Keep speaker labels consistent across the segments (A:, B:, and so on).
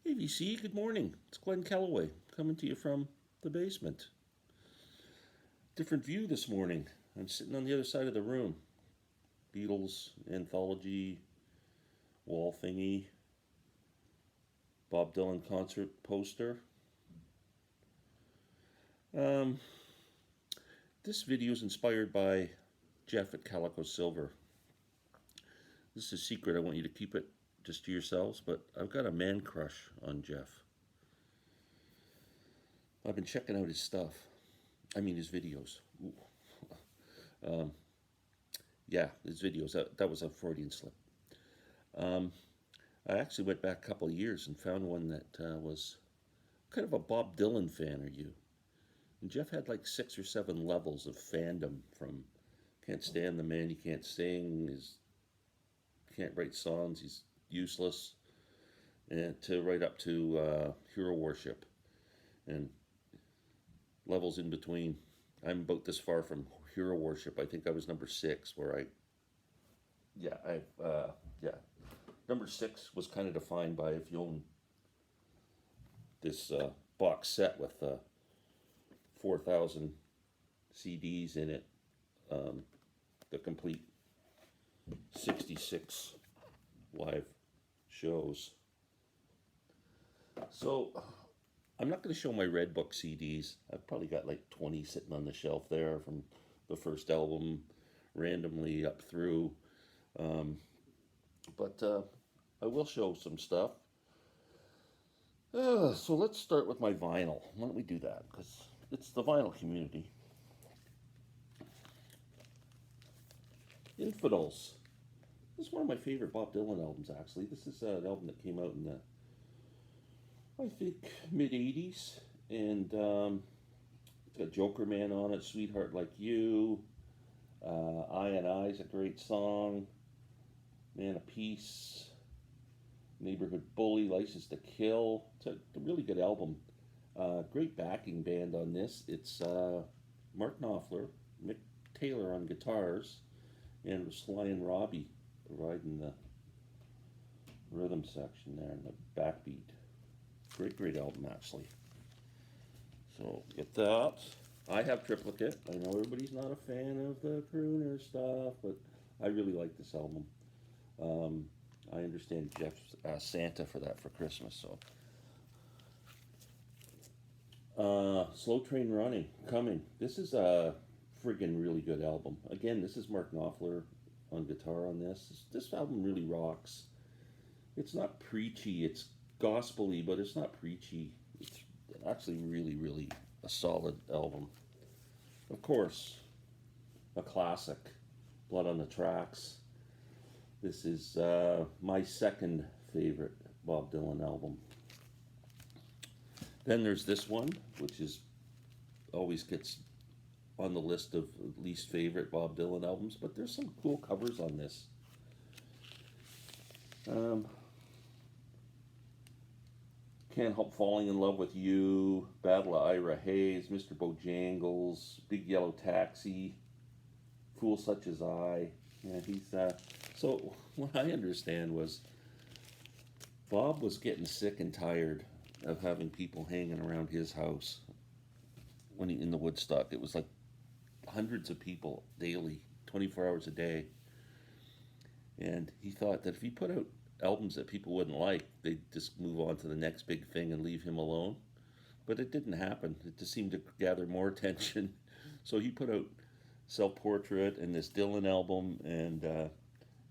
A: Hey VC, good morning. It's Glen Kellaway coming to you from the basement. Different view this morning. I'm sitting on the other side of the room. Beatles anthology, wall thingy, Bob Dylan concert poster. This video is inspired by Jeff at Calico Silver. This is a secret. I want you to keep it just to yourselves, but I've got a man crush on Jeff. I've been checking out his stuff. I mean, his videos. Yeah, his videos. That was a Freudian slip. I actually went back a couple of years and found one that was kind of a Bob Dylan fan, are you? And Jeff had like 6 or 7 levels of fandom, from can't stand the man, he can't sing, can't write songs, he's useless, and to right up to hero worship and levels in between. I'm about this far from hero worship. I think I was number 6, where number 6 was kind of defined by, if you own this box set with 4,000 CDs in it, the complete 66 live shows. So I'm not going to show my Red Book CDs. I've probably got like 20 sitting on the shelf there from the first album randomly up through. But I will show some stuff. So let's start with my vinyl. Why don't we do that? Because it's the vinyl community. Infidels. This is one of my favorite Bob Dylan albums, actually. This is an album that came out in the, I think, mid-'80s. And it's got Joker Man on it, Sweetheart Like You. I and I's a great song. Man of Peace. Neighborhood Bully, License to Kill. It's a really good album. Great backing band on this. It's Mark Knopfler, Mick Taylor on guitars, and Sly and Robbie riding the rhythm section there and the backbeat. Great album, actually. So get that. I have triplicate. I know everybody's not a fan of the crooner stuff, but I really like this album. I understand Jeff's Santa for that for Christmas. So Slow Train Running, Coming. This is a friggin' really good album. Again, this is Mark Knopfler on guitar on this. This album really rocks. It's not preachy, it's gospel-y, but it's not preachy. It's actually really a solid album. Of course, a classic, Blood on the Tracks. This is my second favorite Bob Dylan album. Then there's this one, which is always gets on the list of least favorite Bob Dylan albums, but there's some cool covers on this. Can't Help Falling in Love with You, Battle of Ira Hayes, Mr. Bojangles, Big Yellow Taxi, Fool Such as I. Yeah, he's so what I understand was Bob was getting sick and tired of having people hanging around his house when he in the Woodstock. It was like hundreds of people daily, 24 hours a day. And he thought that if he put out albums that people wouldn't like, they'd just move on to the next big thing and leave him alone. But it didn't happen. It just seemed to gather more attention. So he put out Self-Portrait and this Dylan album, and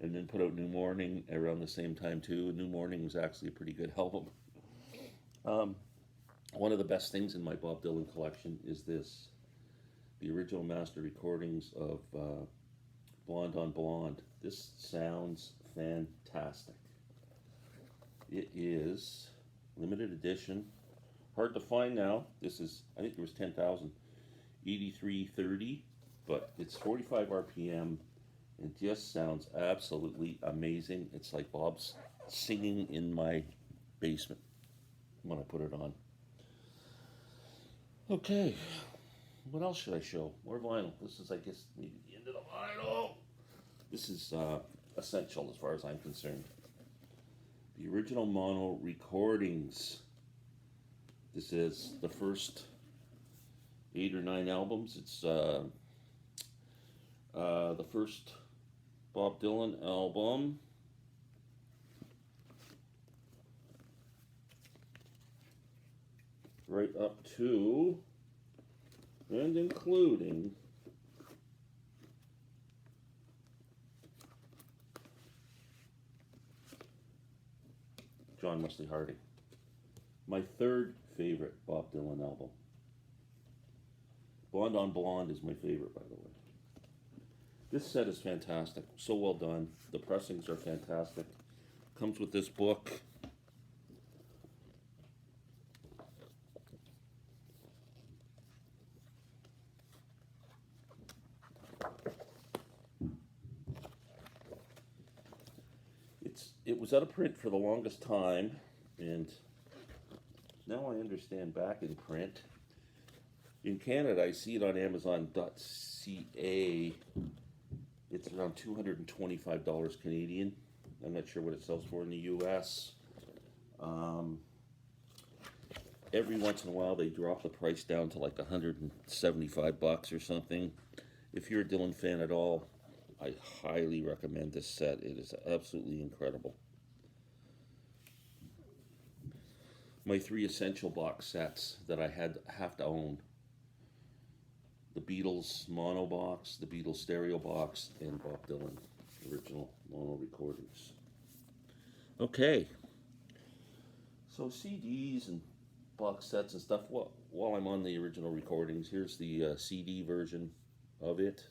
A: then put out New Morning around the same time too. New Morning was actually a pretty good album. One of the best things in my Bob Dylan collection is this, the original master recordings of Blonde on Blonde. This sounds fantastic. It is limited edition, hard to find now. This is, I think there was 10,000, 8330, but it's 45 RPM. It just sounds absolutely amazing. It's like Bob's singing in my basement when I put it on. Okay, what else should I show? More vinyl. This is, I guess, maybe the end of the vinyl. This is essential as far as I'm concerned. The original mono recordings. This is the first 8 or 9 albums. It's the first Bob Dylan album. Right up to and including John Wesley Harding. My third favorite Bob Dylan album. Blonde on Blonde is my favorite, by the way. This set is fantastic. So well done. The pressings are fantastic. Comes with this book. It was out of print for the longest time, and now I understand back in print. In Canada, I see it on Amazon.ca. It's around $225 Canadian. I'm not sure what it sells for in the US. Every once in a while, they drop the price down to like $175 or something. If you're a Dylan fan at all, I highly recommend this set. It is absolutely incredible. My 3 essential box sets that I have to own: the Beatles Monobox, the Beatles Stereo Box, and Bob Dylan original mono recordings. Okay, so CDs and box sets and stuff. While I'm on the original recordings, here's the CD version of it.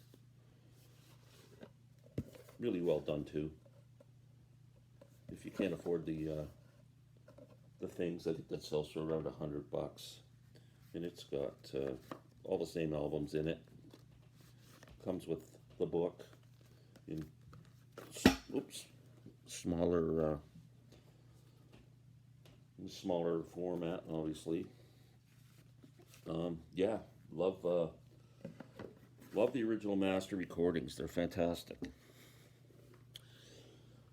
A: Really well done too. If you can't afford the things, I think that sells for around $100, and it's got all the same albums in it. Comes with the book in smaller format, obviously. Yeah, love the original master recordings. They're fantastic.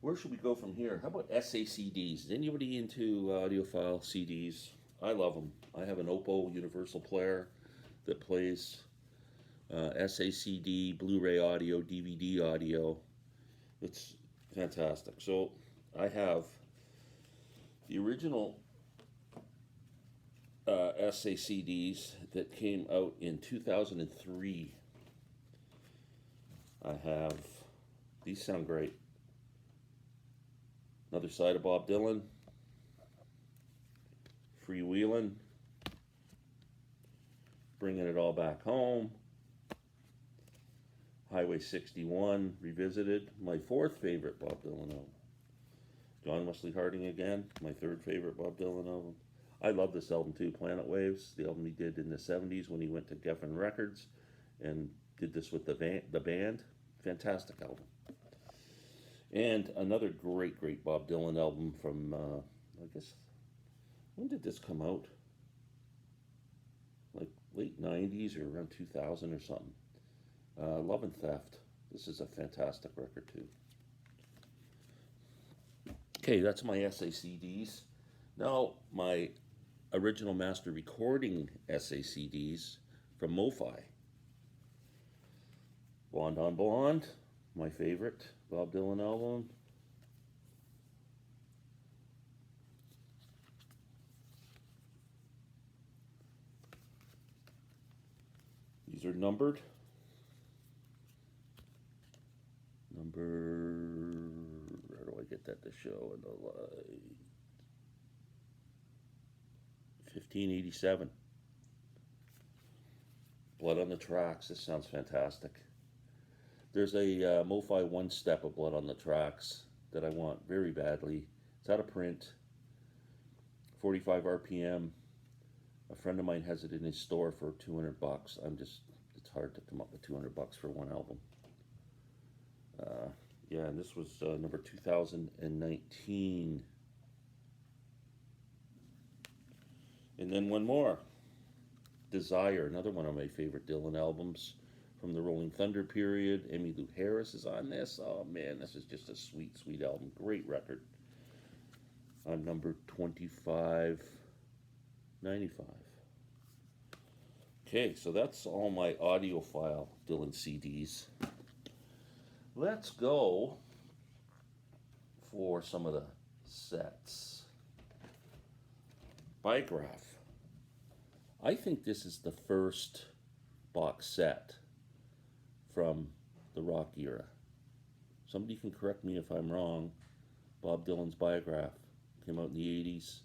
A: Where should we go from here? How about SACDs? Is anybody into audiophile CDs? I love them. I have an Oppo Universal player that plays SACD, Blu-ray audio, DVD audio. It's fantastic. So I have the original SACDs that came out in 2003. I have, these sound great. Another Side of Bob Dylan, Freewheelin', Bringing It All Back Home, Highway 61 Revisited, my 4th favorite Bob Dylan album. John Wesley Harding again, my 3rd favorite Bob Dylan album. I love this album too, Planet Waves, the album he did in the 70s when he went to Geffen Records and did this with the band. Fantastic album. And another great Bob Dylan album from, I guess, when did this come out? Like late 90s or around 2000 or something. Love and Theft. This is a fantastic record too. Okay, that's my SACDs. Now, my original master recording SACDs from MoFi. Blonde on Blonde, my favorite Bob Dylan album. These are numbered. How do I get that to show in the light? 1587. Blood on the Tracks. This sounds fantastic. There's a MoFi one-step of Blood on the Tracks that I want very badly. It's out of print. 45 RPM. A friend of mine has it in his store for $200. It's hard to come up with $200 for one album. Yeah, and this was number 2019. And then one more. Desire, another one of my favorite Dylan albums from the Rolling Thunder period. Emmylou Harris is on this. Oh man, this is just a sweet album. Great record. I'm number 2595. Okay, so that's all my audiophile Dylan CDs. Let's go for some of the sets. Biograph. I think this is the first box set from the rock era. Somebody can correct me if I'm wrong. Bob Dylan's Biograph came out in the 80s.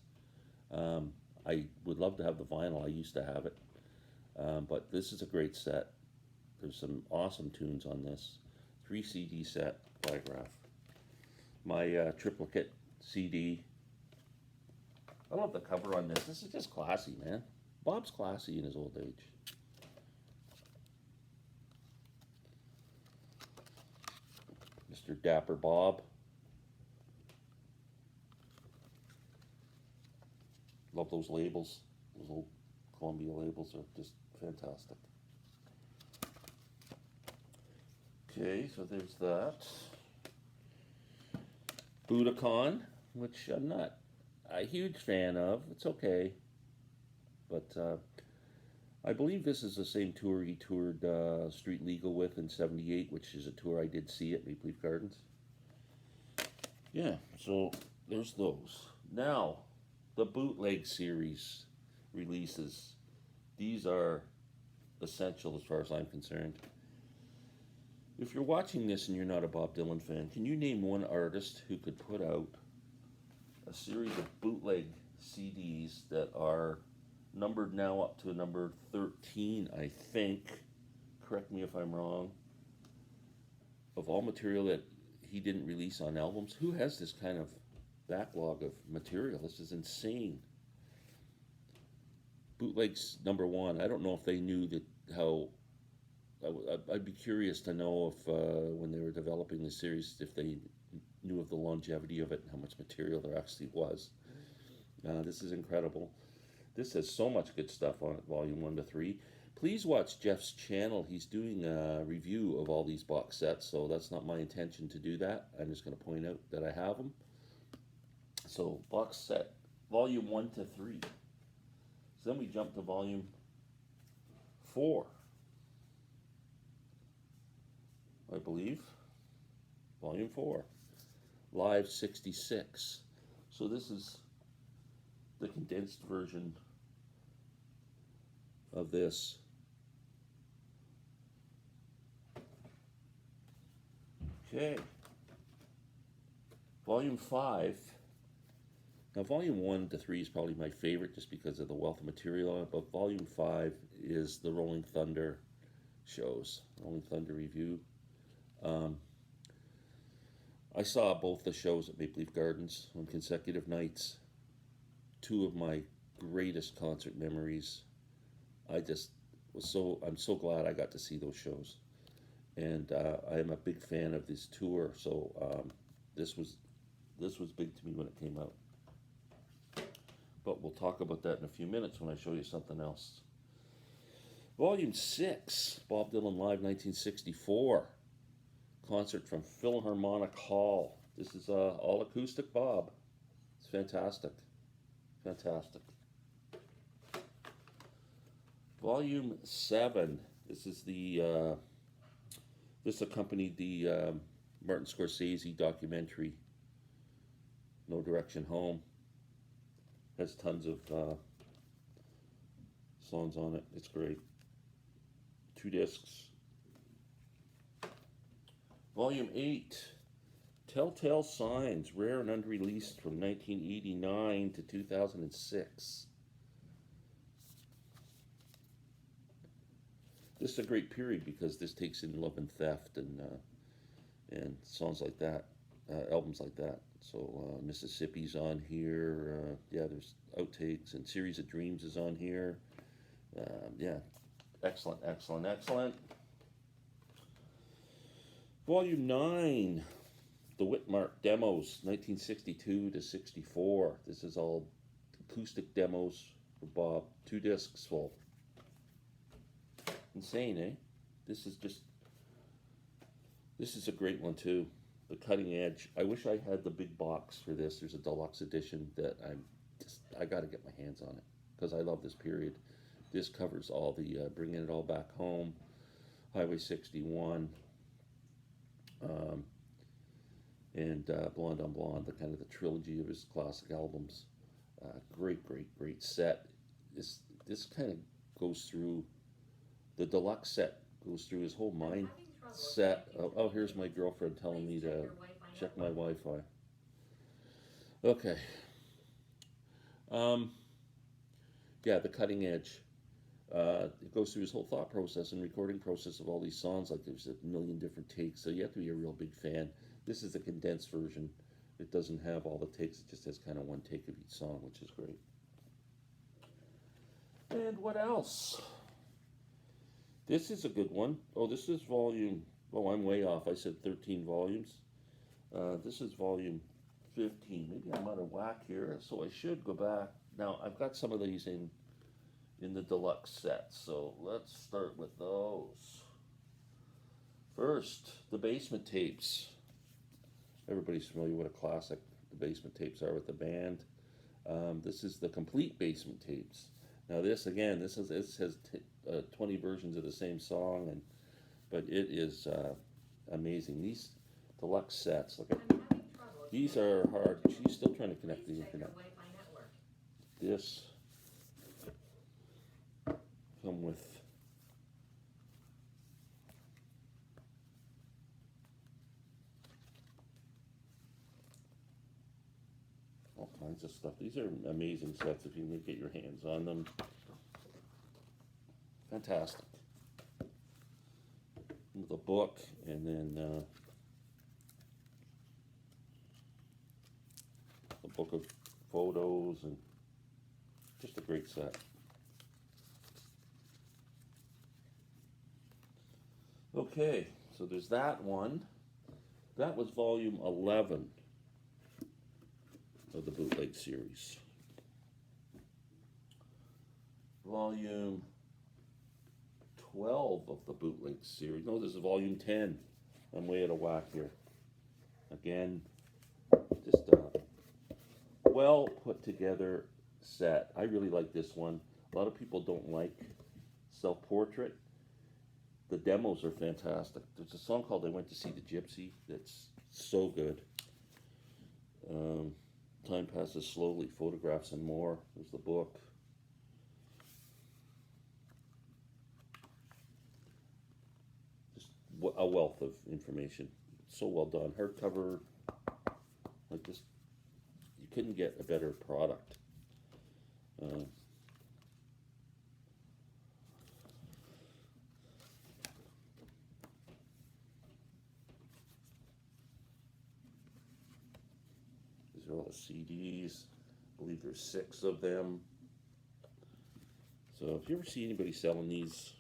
A: I would love to have the vinyl. I used to have it. But this is a great set. There's some awesome tunes on this. 3 CD set, Biograph. My triplicate CD. I love the cover on this. This is just classy, man. Bob's classy in his old age. Mr. Dapper Bob. Love those labels. Those old Columbia labels are just fantastic. Okay, so there's that. Budokan, which I'm not a huge fan of. It's okay. But I believe this is the same tour he toured Street Legal with in '78, which is a tour I did see at Maple Leaf Gardens. Yeah, so there's those. Now, the Bootleg Series releases. These are essential as far as I'm concerned. If you're watching this and you're not a Bob Dylan fan, can you name one artist who could put out a series of bootleg CDs that are numbered now up to number 13, I think, correct me if I'm wrong, of all material that he didn't release on albums? Who has this kind of backlog of material? This is insane. Bootleg's number 1. I don't know if they knew that how. I'd be curious to know if when they were developing the series, if they knew of the longevity of it and how much material there actually was. This is incredible. This has so much good stuff on it, volume 1 to 3. Please watch Jeff's channel. He's doing a review of all these box sets, so that's not my intention to do that. I'm just going to point out that I have them. So, box set, volume 1 to 3. So then we jump to volume 4, I believe. Volume 4, Live 66. So this is the condensed version of this. Okay. Volume 5. Now, volume 1 to 3 is probably my favorite just because of the wealth of material on it, but volume 5 is the Rolling Thunder shows, Rolling Thunder review. I saw both the shows at Maple Leaf Gardens on consecutive nights. 2 of my greatest concert memories. I'm so glad I got to see those shows. And I am a big fan of this tour, so this was big to me when it came out. But we'll talk about that in a few minutes when I show you something else. Volume 6, Bob Dylan Live 1964. Concert from Philharmonic Hall. This is all acoustic Bob. It's fantastic. Fantastic. Volume 7. This is this accompanied the Martin Scorsese documentary, No Direction Home. Has tons of songs on it. It's great. 2 discs. Volume 8, Telltale Signs, rare and unreleased from 1989 to 2006. This is a great period because this takes in Love and Theft and songs like that, albums like that. So Mississippi's on here. Yeah, there's outtakes, and Series of Dreams is on here. Yeah, excellent, excellent, excellent. Volume 9, the Whitmark demos, 1962 to 64. This is all acoustic demos for Bob. 2 discs full. Insane, eh? This is a great one too. the cutting edge. I wish I had the big box for this. There's a deluxe edition that I got to get my hands on it because I love this period. This covers all the Bringing It All Back Home, Highway 61, and Blonde on Blonde, the kind of the trilogy of his classic albums. Great set. This kind of goes through the deluxe set, goes through his whole mind set. Oh, here's my girlfriend telling me to check my Wi-Fi. Okay. Yeah, the cutting edge. It goes through his whole thought process and recording process of all these songs. Like there's a million different takes, so you have to be a real big fan. This is the condensed version. It doesn't have all the takes. It just has kind of one take of each song, which is great. And what else? This is a good one. Oh, this is volume. Oh, I'm way off. I said 13 volumes. This is volume 15. Maybe I'm out of whack here, so I should go back. Now, I've got some of these in the deluxe set, so let's start with those. First, the basement tapes. Everybody's familiar with a classic the basement tapes are with the band. This is the complete basement tapes. Now this again, this has 20 versions of the same song, but it is amazing. These deluxe sets, look at these are hard. She's still trying to connect to the internet. This come with all kinds of stuff. These are amazing sets if you can get your hands on them. Fantastic. The book, and then the book of photos, and just a great set. Okay, so there's that one. That was volume 11 of the Bootleg series. Volume 12 of the Bootleg series. No, this is volume 10. I'm way out of whack here. Again, just a well put together set. I really like this one. A lot of people don't like Self-Portrait. The demos are fantastic. There's a song called I Went to See the Gypsy that's so good. Time Passes Slowly, Photographs and More. There's the book. Just a wealth of information. So well done. Hardcover, like this, you couldn't get a better product. These are all the CDs. I believe there's 6 of them. So if you ever see anybody selling these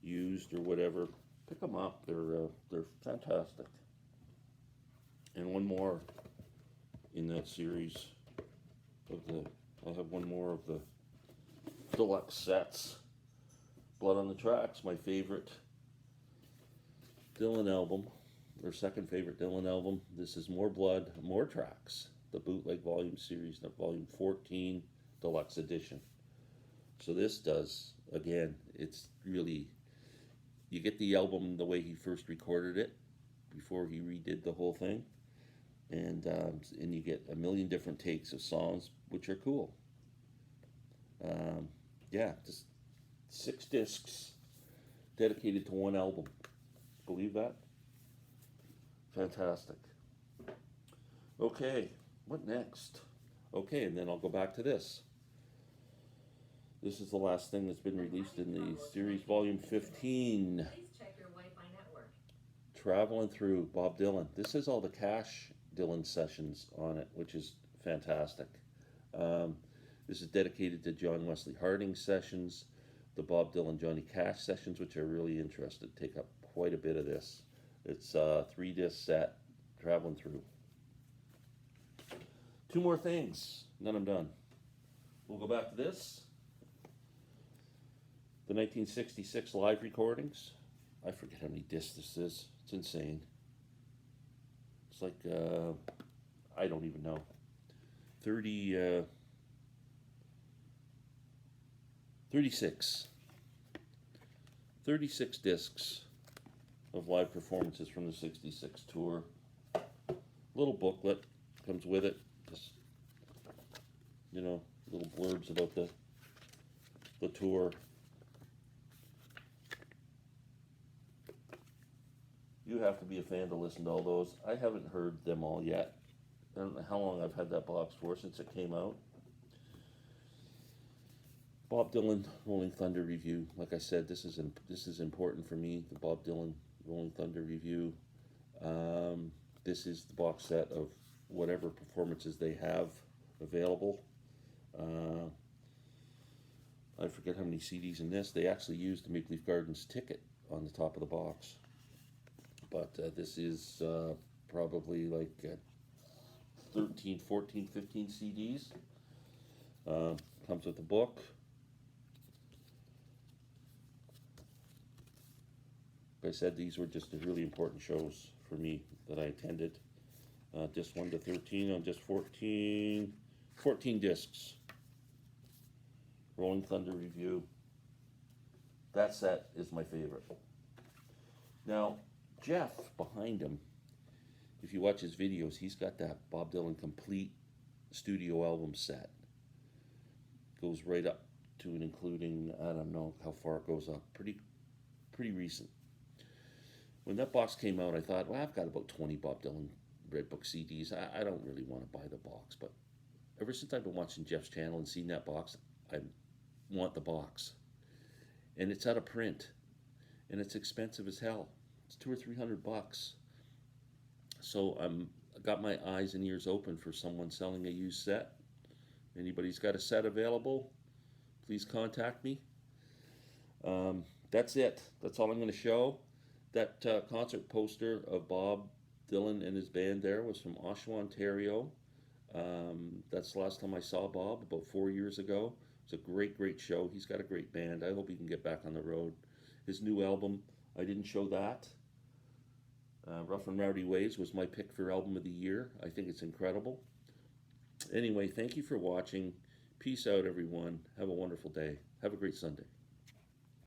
A: used or whatever, pick them up. They're fantastic. And one more in that series of I have one more of the deluxe sets. Blood on the Tracks, my favorite Dylan album, or second favorite Dylan album. This is More Blood, More Tracks, the Bootleg Volume Series, Volume 14 Deluxe Edition. So this does, again, it's really, you get the album the way he first recorded it, before he redid the whole thing, and you get a million different takes of songs, which are cool. Yeah, just 6 discs dedicated to one album. Believe that? Fantastic. Okay, what next? Okay, and then I'll go back to this. This is the last thing that's been released in the series, Volume 15.
B: Please check your Wi-Fi network.
A: Traveling Through, Bob Dylan. This is all the Cash Dylan sessions on it, which is fantastic. This is dedicated to John Wesley Harding sessions, the Bob Dylan Johnny Cash sessions, which are really interesting, take up quite a bit of this. It's a 3-disc set, Traveling Through. 2 more things, and then I'm done. We'll go back to this. The 1966 live recordings. I forget how many discs this is. It's insane. It's like, I don't even know, 36 discs of live performances from the 66 tour. Little booklet comes with it, just, little blurbs about the tour. You have to be a fan to listen to all those. I haven't heard them all yet. I don't know how long I've had that box for, since it came out. Bob Dylan Rolling Thunder review. Like I said, this is important for me. The Bob Dylan Rolling Thunder review. This is the box set of whatever performances they have available. I forget how many CDs in this. They actually used the Maple Leaf Gardens ticket on the top of the box. But this is probably like 13, 14, 15 CDs. Comes with a book. Like I said, these were just really important shows for me that I attended. Disc 1 to 13 on disc 14 discs. Rolling Thunder review. That set is my favorite. Now, Jeff behind him, if you watch his videos, he's got that Bob Dylan complete studio album set. Goes right up to and including, I don't know how far it goes up, pretty recent. When that box came out, I thought, well, I've got about 20 Bob Dylan Red Book CDs. I don't really want to buy the box, but ever since I've been watching Jeff's channel and seen that box, I want the box. And it's out of print, and it's expensive as hell. It's $200 or $300. So I got my eyes and ears open for someone selling a used set. Anybody's got a set available, please contact me. That's it. That's all I'm going to show. That concert poster of Bob Dylan and his band there was from Oshawa, Ontario. That's the last time I saw Bob, about 4 years ago. It's a great show. He's got a great band. I hope he can get back on the road. His new album, I didn't show that. Rough and Rowdy Ways was my pick for album of the year. I think it's incredible. Anyway, thank you for watching. Peace out, everyone. Have a wonderful day. Have a great Sunday.